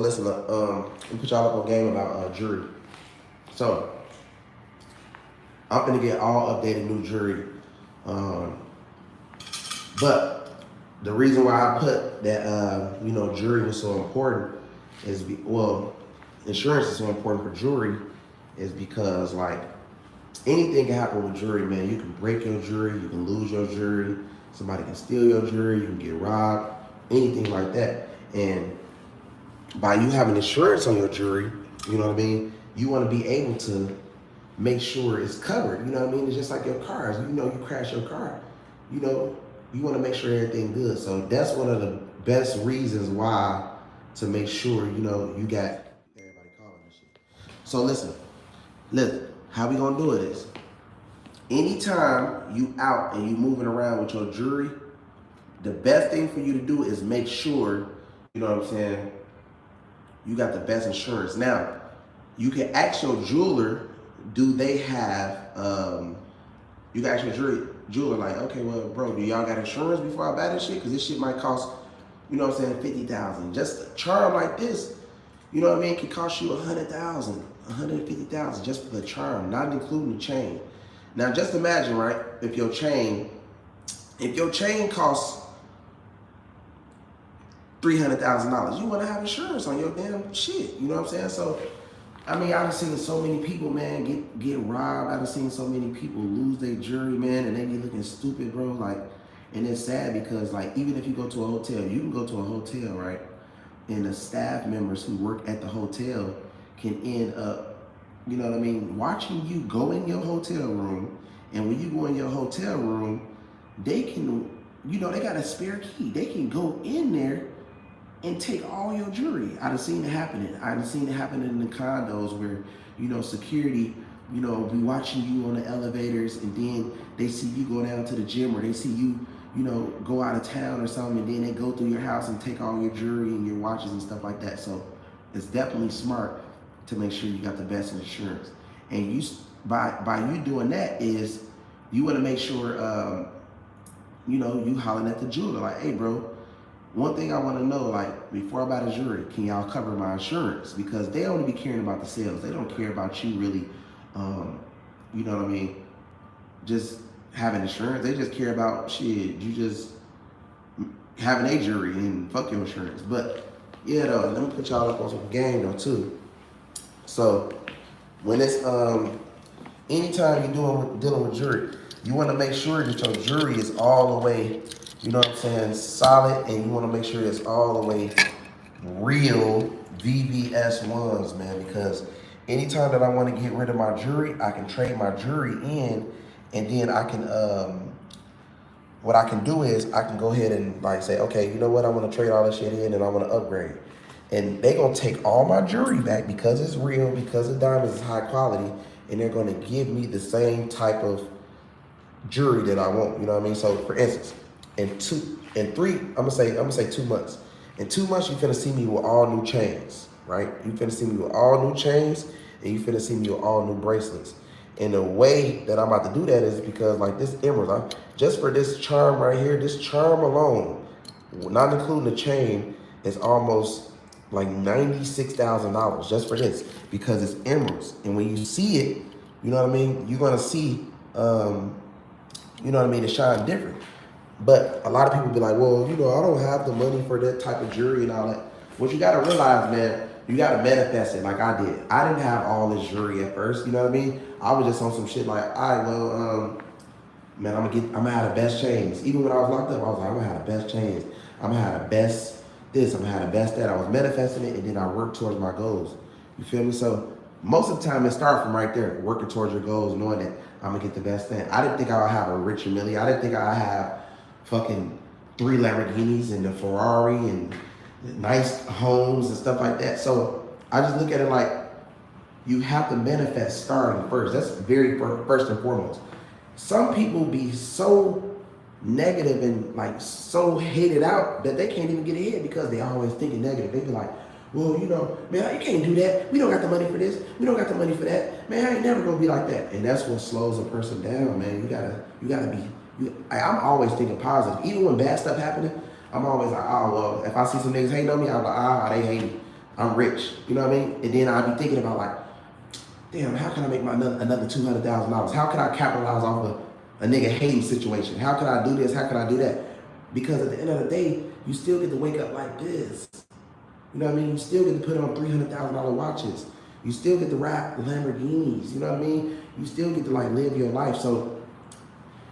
Listen, let me put y'all up on game about jury. So I'm gonna get all updated new jury. Um, but the reason why I put that jury was so important is insurance is so important for jewelry is because like anything can happen with jewelry, man. You can break your jewelry, you can lose your jewelry, somebody can steal your jewelry, you can get robbed, anything like that. And by you having insurance on your jewelry, you know what I mean? You want to be able to make sure it's covered. You know what I mean? It's just like your cars. You crash your car. You know, you want to make sure everything good. So that's one of the best reasons why to make sure you got everybody calling this shit. So listen. How we gonna do it is, anytime you out and you moving around with your jewelry, the best thing for you to do is make sure, you know what I'm saying, you got the best insurance. Now, you can ask your jeweler, do they have, you can ask your jeweler like, okay, well, bro, do y'all got insurance before I buy this shit? Because this shit might cost, you know what I'm saying, 50,000. Just a charm like this, you know what I mean, can cost you 100,000, 150,000 just for the charm, not including the chain. Now, just imagine, right, if your chain costs $300,000. You want to have insurance on your damn shit. You know what I'm saying? So, I mean, I've seen so many people, man, get robbed. I've seen so many people lose their jewelry, man, and they be looking stupid, bro. Like, and it's sad because, like, even if you go to a hotel, you can go to a hotel, right? And the staff members who work at the hotel can end up, you know what I mean, watching you go in your hotel room. And when you go in your hotel room, they can, they got a spare key. They can go in there and take all your jewelry. I've seen it happening. I've seen it happening in the condos where, security, be watching you on the elevators, and then they see you go down to the gym, or they see you, go out of town or something, and then they go through your house and take all your jewelry and your watches and stuff like that. So it's definitely smart to make sure you got the best insurance. And by you doing that is you want to make sure, you hollering at the jeweler like, hey, bro, one thing I want to know, like, before I buy the jewelry, can y'all cover my insurance? Because they only be caring about the sales. They don't care about you really, you know what I mean, just having insurance. They just care about, shit, you just having a jewelry and fuck your insurance. But, yeah, though, let me put y'all up on some game, though, too. So, when it's, anytime you're dealing with jewelry, you want to make sure that your jewelry is all the way, you know what I'm saying, solid, and you want to make sure it's all the way real VVS ones, man, because anytime that I want to get rid of my jewelry, I can trade my jewelry in, and then I can, what I can do is I can go ahead and like say, okay, you know what, I want to trade all this shit in and I want to upgrade. And they're going to take all my jewelry back because it's real, because the diamonds is high quality, and they're going to give me the same type of jewelry that I want, you know what I mean? So for instance, I'm gonna say 2 months. In 2 months, you finna see me with all new chains, right? You finna see me with all new chains, and you finna see me with all new bracelets. And the way that I'm about to do that is because like this emerald, just for this charm right here, this charm alone, not including the chain, is almost like $96,000 just for this, because it's emeralds. And when you see it, you know what I mean, you're gonna see, you know what I mean, it shine different. But a lot of people be like, well, I don't have the money for that type of jewelry and all that. What you gotta realize, man, you gotta manifest it like I did. I didn't have all this jewelry at first, you know what I mean? I was just on some shit like, all right, well, man, I'm gonna have the best chains. Even when I was locked up, I was like, I'm gonna have the best chains. I'm gonna have the best this, I'm gonna have the best that. I was manifesting it, and then I worked towards my goals. You feel me? So most of the time it starts from right there, working towards your goals, knowing that I'm gonna get the best thing. I didn't think I would have a richer Millie. I didn't think I would have fucking 3 Lamborghinis and a Ferrari and nice homes and stuff like that. So I just look at it like you have to manifest starting first. That's very first and foremost. Some people be so negative and like so hated out that they can't even get ahead because they always thinking negative. They be like, well, man, you can't do that. We don't got the money for this. We don't got the money for that. Man, I ain't never gonna be like that. And that's what slows a person down, man. You gotta be. I'm always thinking positive. Even when bad stuff happening, I'm always like, oh, well, if I see some niggas hating on me, I'm like, they hate me. I'm rich. You know what I mean? And then I'd be thinking about like, damn, how can I make another $200,000? How can I capitalize off of a nigga hating situation? How can I do this? How can I do that? Because at the end of the day, you still get to wake up like this. You know what I mean? You still get to put on $300,000 watches. You still get to ride Lamborghinis. You know what I mean? You still get to like live your life. So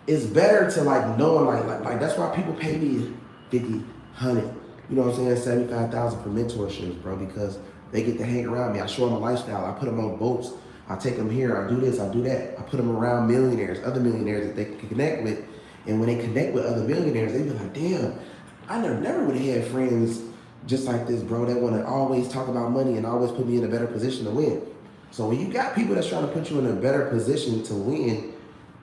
it's better to like knowing like that's why people pay me 50, 100. You know what I'm saying? 75,000 for mentorships, bro, because they get to hang around me. I show them a lifestyle. I put them on boats. I take them here. I do this. I do that. I put them around millionaires, other millionaires that they can connect with. And when they connect with other millionaires, they be like, damn, I never would have had friends just like this, bro, that want to always talk about money and always put me in a better position to win. So when you got people that's trying to put you in a better position to win,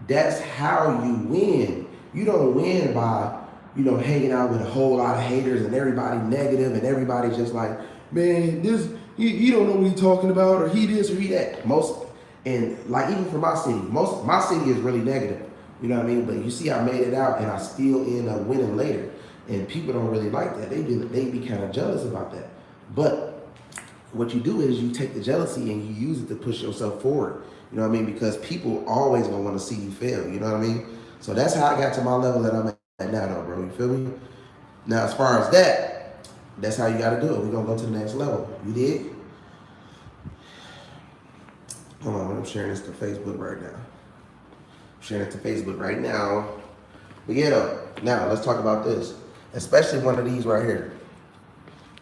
that's how you win. You don't win by, hanging out with a whole lot of haters and everybody negative and everybody just like, man, this, he don't know what he's talking about, or he this or he that. And like even for my city, my city is really negative. You know what I mean? But you see, I made it out and I still end up winning later. And people don't really like that. They be kind of jealous about that. But what you do is you take the jealousy and you use it to push yourself forward. You know what I mean? Because people always gonna want to see you fail. You know what I mean? So that's how I got to my level that I'm at now, though, bro. You feel me? Now, as far as that, that's how you got to do it. We're gonna go to the next level. You did? Hold on, I'm sharing this to Facebook right now. But yeah, though. Now let's talk about this. Especially one of these right here.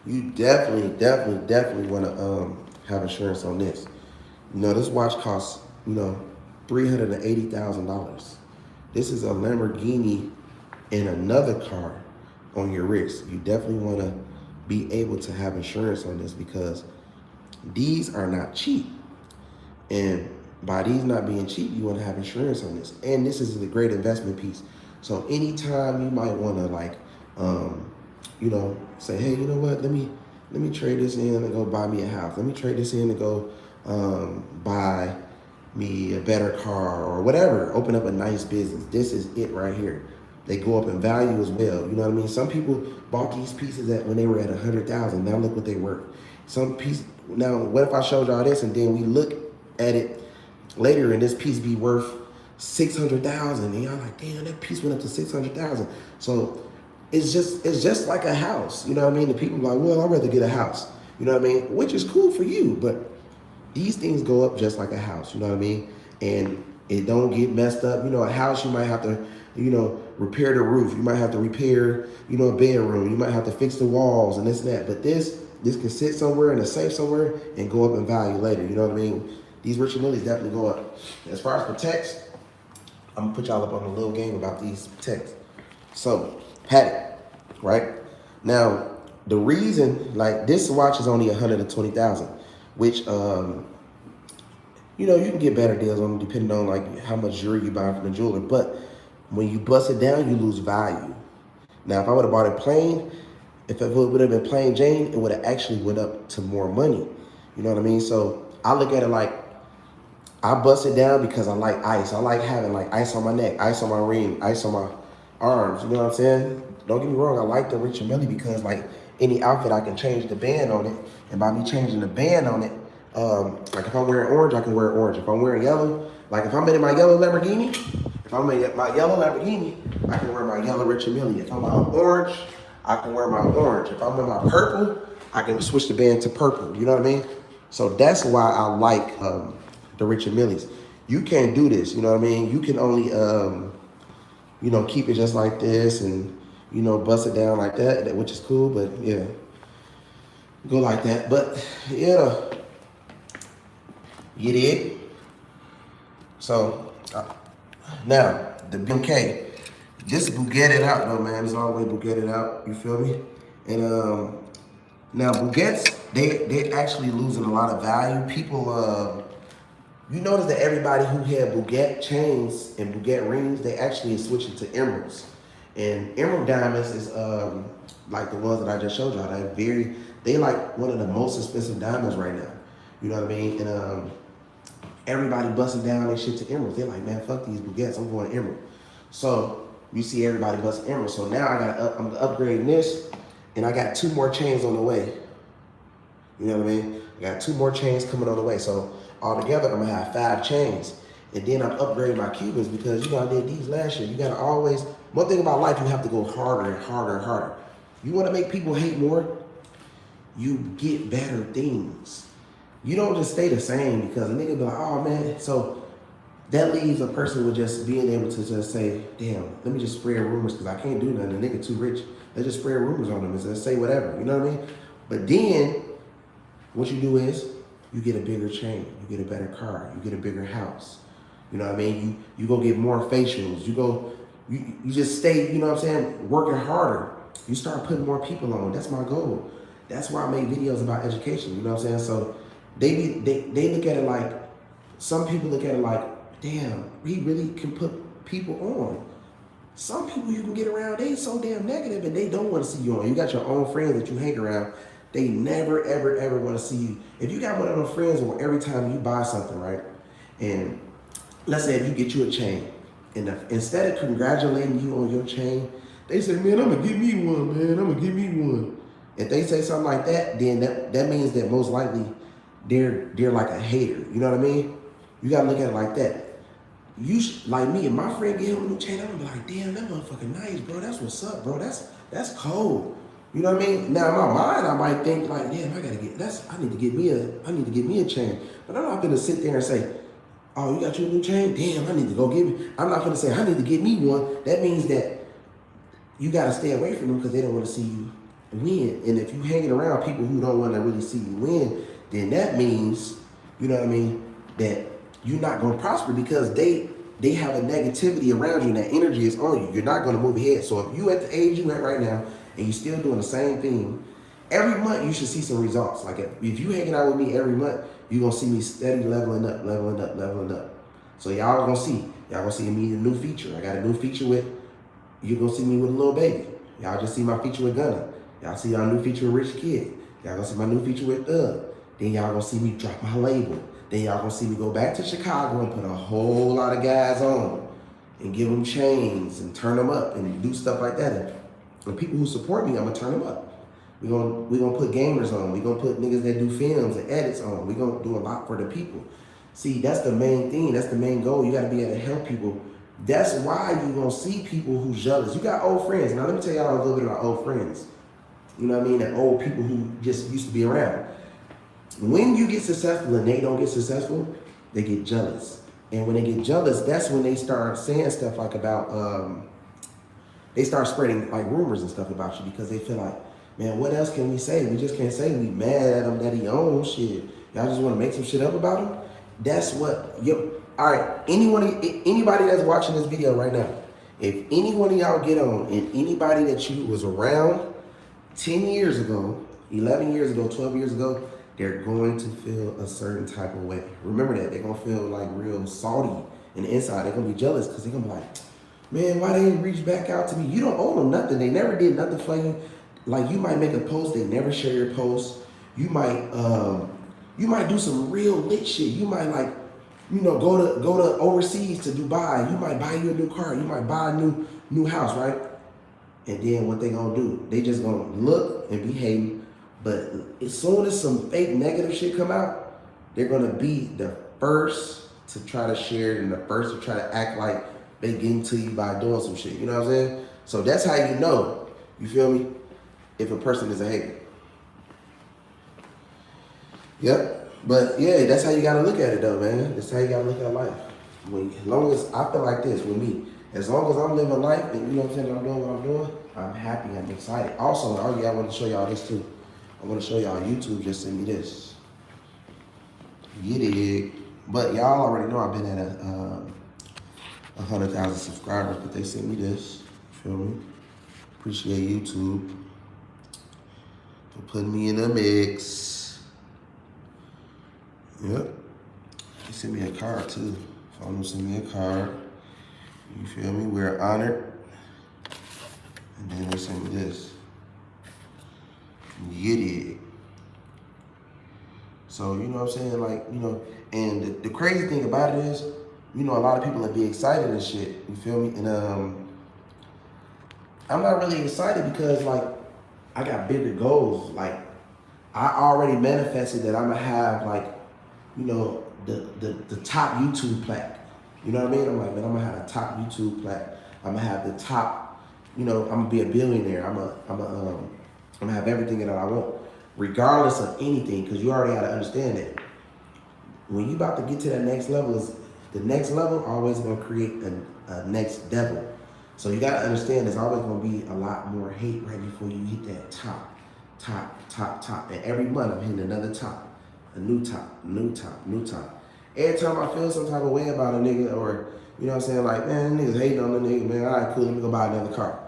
You definitely want to have insurance on this. This watch costs, $380,000. This is a Lamborghini and another car on your wrist. You definitely want to be able to have insurance on this because these are not cheap. And by these not being cheap, you want to have insurance on this. And this is a great investment piece. So anytime you might want to like, say, hey, you know what? Let me trade this in and go buy me a house. Let me trade this in and go buy me a better car or whatever. Open up a nice business. This is it right here. They go up in value as well. You know what I mean? Some people bought these pieces when they were at 100,000. Now look what they worth. Now, what if I showed y'all this and then we look at it later and this piece be worth 600,000 and y'all like, damn, that piece went up to 600,000. So it's just like a house. You know what I mean? The people are like, well, I'd rather get a house. You know what I mean? Which is cool for you, but these things go up just like a house. You know what I mean? And it don't get messed up. A house, you might have to, repair the roof. You might have to repair, a bedroom. You might have to fix the walls and this and that. But this can sit somewhere in a safe somewhere and go up in value later. You know what I mean? These Rich and Millies definitely go up. As far as protects, I'm gonna put y'all up on a little game about these protects. So, Paddock, right? Now, the reason, like this watch is only 120,000, which, you can get better deals on them depending on like how much jewelry you buy from the jeweler. But when you bust it down, you lose value. Now, if I would have bought it plain, if it would have been plain Jane, it would have actually went up to more money. You know what I mean? So I look at it like I bust it down because I like ice. I like having like ice on my neck, ice on my ring, ice on my arms. You know what I'm saying? Don't get me wrong. I like the Rich and Millie because like any outfit I can change the band on it. And by me changing the band on it, like if I'm wearing orange, I can wear orange. If I'm wearing yellow, like if I'm in my yellow Lamborghini, I can wear my yellow Rich and Millie. If I'm on orange, I can wear my orange. If I'm in my purple, I can switch the band to purple. You know what I mean? So that's why I like the Rich and Millies. You can't do this. You know what I mean? You can only, keep it just like this and, bust it down like that, which is cool. But yeah, go like that. But yeah, you did. So now the BMK, this Bugetted out though, man. It's always Bugetted out. You feel me? And now Bugets, they actually losing a lot of value. People, you notice that everybody who had Buget chains and Buget rings, they actually is switching to emeralds. And emerald diamonds is like the ones that I just showed y'all. They like one of the most expensive diamonds right now. You know what I mean? And everybody busting down their shit to emeralds. They're like, man, fuck these Bugets. I'm going emerald. So you see everybody busting emeralds. So now I'm upgrading this, and I got 2 more chains on the way. You know what I mean? I got 2 more chains coming on the way. So altogether, I'm gonna have 5 chains. And then I'm upgrading my Cubans because, you know, I did these last year. You gotta always, one thing about life, you have to go harder and harder and harder. You wanna make people hate more, you get better things. You don't just stay the same because a nigga be like, oh man. So that leaves a person with just being able to just say, damn, let me just spread rumors because I can't do nothing. The nigga too rich. Let's just spread rumors on them and just say whatever. You know what I mean? But then what you do is you get a bigger chain, you get a better car, you get a bigger house. You know what I mean? You go get more facials. You just stay, you know what I'm saying, working harder. You start putting more people on. That's my goal. That's why I make videos about education. You know what I'm saying? So they look at it like, some people look at it like, damn, he really can put people on. Some people you can get around, they so damn negative and they don't want to see you on. You got your own friends that you hang around. They never, ever, ever want to see you. If you got one of those friends where every time you buy something, right? And let's say if you get you a chain, and instead of congratulating you on your chain, they say, man, I'm gonna give me one, man. I'm gonna give me one. If they say something like that, then that means that most likely they're like a hater. You know what I mean? You gotta look at it like that. You like me, if my friend get him a new chain, I'm gonna be like, damn, that motherfucker nice, bro. That's what's up, bro. That's cold. You know what I mean? Now in my mind, I might think like, damn, I need to get me a chain. But I'm not gonna sit there and say, oh, you got your new chain? Damn, I need to go get me. I'm not gonna say I need to get me one. That means that you gotta stay away from them because they don't want to see you win. And if you hanging around people who don't want to really see you win, then that means, you know what I mean, that you're not gonna prosper because they have a negativity around you and that energy is on you. You're not gonna move ahead. So if you at the age you at right now and you're still doing the same thing, every month you should see some results. Like if you hanging out with me every month, you're gonna see me steady leveling up. So y'all gonna see me a new feature. I got a new feature you're gonna see me with a little baby. Y'all just see my feature with Gunna. Y'all see our new feature with Rich Kid. Y'all gonna see my new feature with Thug. Then y'all gonna see me drop my label. Then y'all gonna see me go back to Chicago and put a whole lot of guys on and give them chains and turn them up and do stuff like that. And the people who support me, I'm gonna turn them up. We gonna put gamers on. We gonna put niggas that do films and edits on. We gonna do a lot for the people. See, that's the main thing. That's the main goal. You gotta be able to help people. That's why you gonna see people who's jealous. You got old friends. Now let me tell y'all a little bit about old friends. You know what I mean? That old people who just used to be around. When you get successful and they don't get successful, they get jealous. And when they get jealous, that's when they start saying stuff like about, they start spreading like rumors and stuff about you because they feel like, man, what else can we say? We just can't say we mad at him that he owns shit. Y'all just want to make some shit up about him? That's what, all right, anybody that's watching this video right now, if any one of y'all get on and anybody that you was around 10 years ago, 11 years ago, 12 years ago, they're going to feel a certain type of way. Remember that. They're going to feel like real salty in the inside. They're going to be jealous because they're going to be like, man, why they didn't reach back out to me? You don't owe them nothing. They never did nothing for you. Like you might make a post, they never share your post. You might do some real lit shit. You might like, go to overseas to Dubai. You might buy you a new car. You might buy a new house, right? And then what they gonna do? They just gonna look and be hating. But as soon as some fake negative shit come out, they're gonna be the first to try to share it and the first to try to act like they getting to you by doing some shit. You know what I'm saying? So that's how you know. You feel me? If a person is a hater. Yep. But yeah, that's how you gotta look at it though, man. That's how you gotta look at life. As long as I feel like this with me, as long as I'm living life and you know what I'm saying, I'm doing what I'm doing, I'm happy, I'm excited. Also, I want to show y'all this too. I want to show y'all YouTube just sent me this. Get it. But y'all already know I've been at 100,000 subscribers, but they sent me this. Feel me? Appreciate YouTube for putting me in the mix. Yep. They sent me a card too. Phone sent me a card. You feel me? We're honored. And then they sent me this. Get it. So, you know what I'm saying? Like, and the crazy thing about it is, a lot of people will be excited and shit. You feel me? And I'm not really excited because, like, I got bigger goals. Like, I already manifested that I'm gonna have like, you know, the top YouTube plaque. You know what I mean? I'm like, man, I'm gonna have a top YouTube plaque. I'm gonna have the top, you know, I'm gonna be a billionaire. I'm gonna have everything that I want, regardless of anything, because you already gotta understand that when you about to get to that next level, is the next level always gonna create a next devil. So you gotta understand there's always gonna be a lot more hate right before you hit that top. And every month I'm hitting another top, a new top, new top, new top. Every time I feel some type of way about a nigga, or you know what I'm saying, like, man, niggas hating on the nigga, man, all right, cool, let me go buy another car.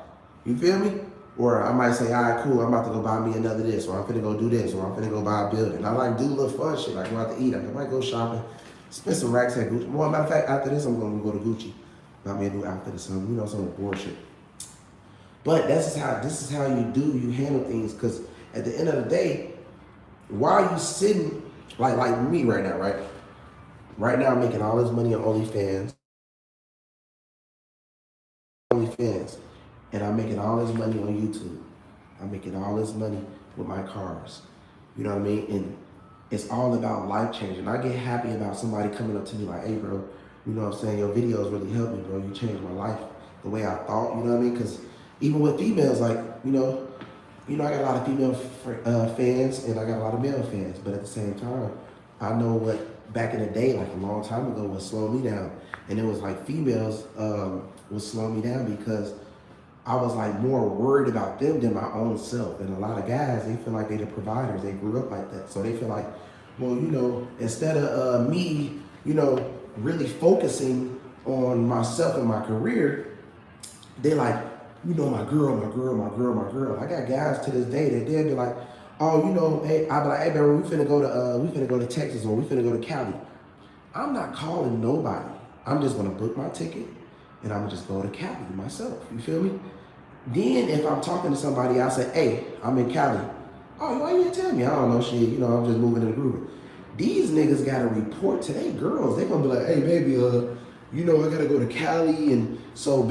You feel me? Or I might say, all right, cool, I'm about to go buy me another this, or I'm finna go do this, or I'm finna go buy a building. I like do little fun shit, like go out to eat. I might go shopping, spend some racks at Gucci. Well, matter of fact, after this, I'm gonna go to Gucci. Buy me a new outfit or something, you know, some bullshit. But this is how you handle things, because at the end of the day, while you sitting, like me right now, right? Right now I'm making all this money on OnlyFans, and I'm making all this money on YouTube. I'm making all this money with my cars. You know what I mean? And it's all about life changing. I get happy about somebody coming up to me like, hey bro, you know what I'm saying? Your videos really helped me, bro. You changed my life the way I thought, you know what I mean? Because even with females, like, you know, I got a lot of female fans and I got a lot of male fans, but at the same time, I know what back in the day, like a long time ago, would slow me down. And it was like females would slow me down because I was like more worried about them than my own self. And a lot of guys, they feel like they're the providers. They grew up like that. So they feel like, well, you know, instead of me, you know, really focusing on myself and my career, they like, you know, my girl. I got guys to this day that they'll be like, oh, you know, hey, I'll be like, hey, baby, we finna go to Texas, or we finna go to Cali. I'm not calling nobody. I'm just gonna book my ticket and I'm gonna just go to Cali myself. You feel me? Then if I'm talking to somebody, I say, hey, I'm in Cali. Oh, why you didn't tell me? I don't know shit. You know, I'm just moving in the groove. These niggas gotta report to their girls. They gonna be like, hey, baby, you know, I gotta go to Cali, and so.